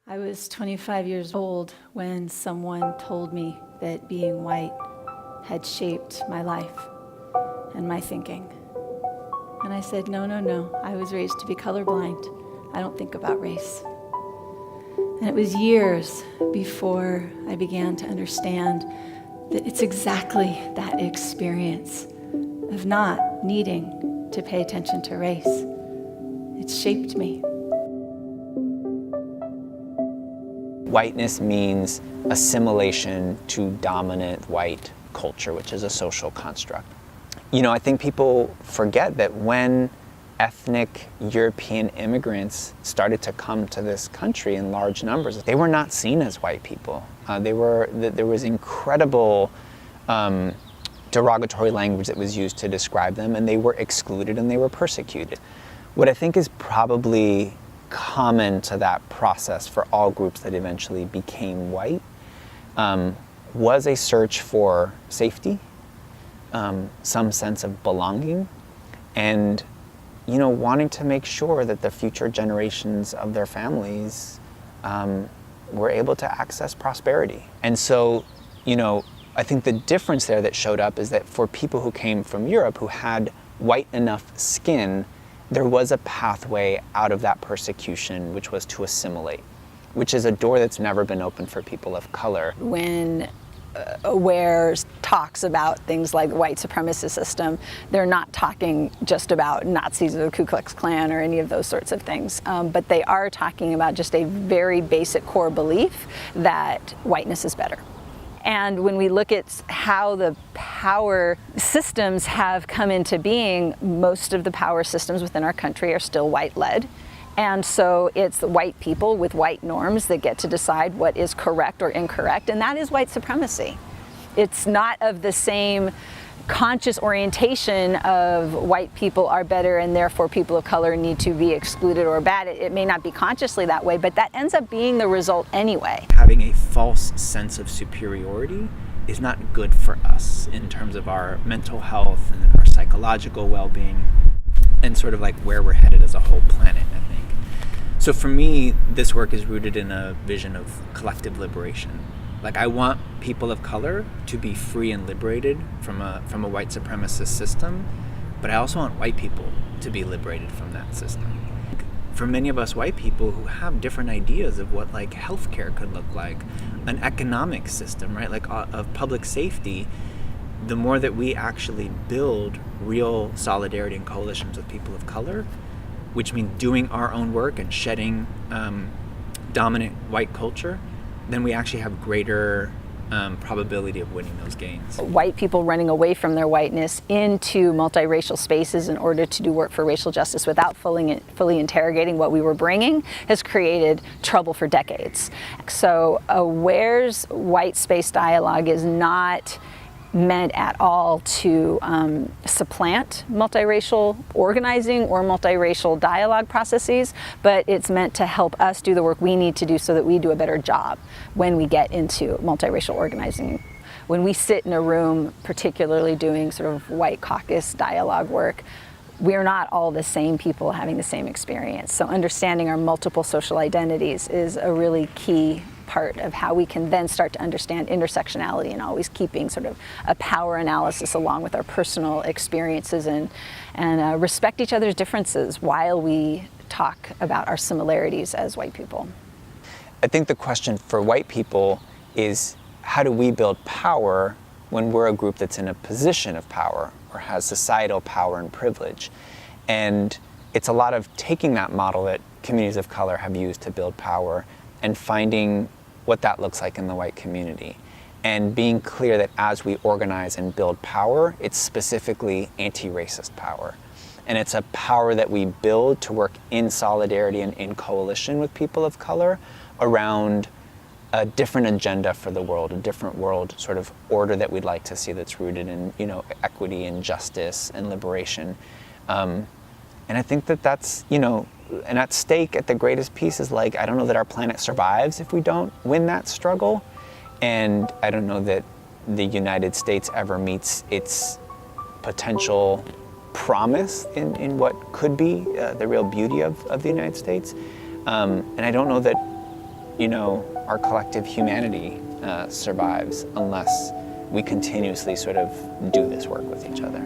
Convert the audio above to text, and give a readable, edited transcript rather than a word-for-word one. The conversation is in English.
I was 25 years old when someone told me that being white had shaped my life and my thinking. And I said, no, I was raised to be colorblind. I don't think about race. And it was years before I began to understand that it's exactly that experience of not needing to pay attention to race. It's shaped me. Whiteness means assimilation to dominant white culture, which is a social construct. You know, I think people forget that when ethnic European immigrants started to come to this country in large numbers, they were not seen as white people. There was incredible derogatory language that was used to describe them, and they were excluded and they were persecuted. What I think is probably common to that process for all groups that eventually became white was a search for safety, some sense of belonging, and wanting to make sure that the future generations of their families were able to access prosperity. And so, I think the difference there that showed up is that for people who came from Europe who had white enough skin, there was a pathway out of that persecution, which was to assimilate, which is a door that's never been open for people of color. When Aware talks about things like the white supremacist system, they're not talking just about Nazis or the Ku Klux Klan or any of those sorts of things, but they are talking about just a very basic core belief that whiteness is better. And when we look at how the power systems have come into being, most of the power systems within our country are still white-led. And so it's the white people with white norms that get to decide what is correct or incorrect, and that is white supremacy. It's not of the same conscious orientation of white people are better and therefore people of color need to be excluded or bad. It may not be consciously that way, but that ends up being the result anyway. Having a false sense of superiority is not good for us in terms of our mental health and our psychological well-being and sort of like where we're headed as a whole planet, I think. So for me, this work is rooted in a vision of collective liberation. Like, I want people of color to be free and liberated from a white supremacist system, but I also want white people to be liberated from that system. For many of us white people who have different ideas of what like healthcare could look like, an economic system, right, like of public safety, the more that we actually build real solidarity and coalitions with people of color, which means doing our own work and shedding dominant white culture, then we actually have greater probability of winning those gains. White people running away from their whiteness into multiracial spaces in order to do work for racial justice without fully interrogating what we were bringing has created trouble for decades. So Aware's white space dialogue is not meant at all to supplant multiracial organizing or multiracial dialogue processes, but it's meant to help us do the work we need to do so that we do a better job when we get into multiracial organizing. When we sit in a room, particularly doing sort of white caucus dialogue work, we're not all the same people having the same experience. So understanding our multiple social identities is a really key part of how we can then start to understand intersectionality and always keeping sort of a power analysis along with our personal experiences and respect each other's differences while we talk about our similarities as white people. I think the question for white people is, how do we build power when we're a group that's in a position of power or has societal power and privilege? And it's a lot of taking that model that communities of color have used to build power and finding what that looks like in the white community, and being clear that as we organize and build power, it's specifically anti-racist power. And it's a power that we build to work in solidarity and in coalition with people of color around a different agenda for the world, a different world sort of order that we'd like to see that's rooted in, equity and justice and liberation. And I think that that's, and at stake at the greatest piece is like, I don't know that our planet survives if we don't win that struggle. And I don't know that the United States ever meets its potential promise in what could be the real beauty of the United States. And I don't know that you know, our collective humanity survives unless we continuously sort of do this work with each other.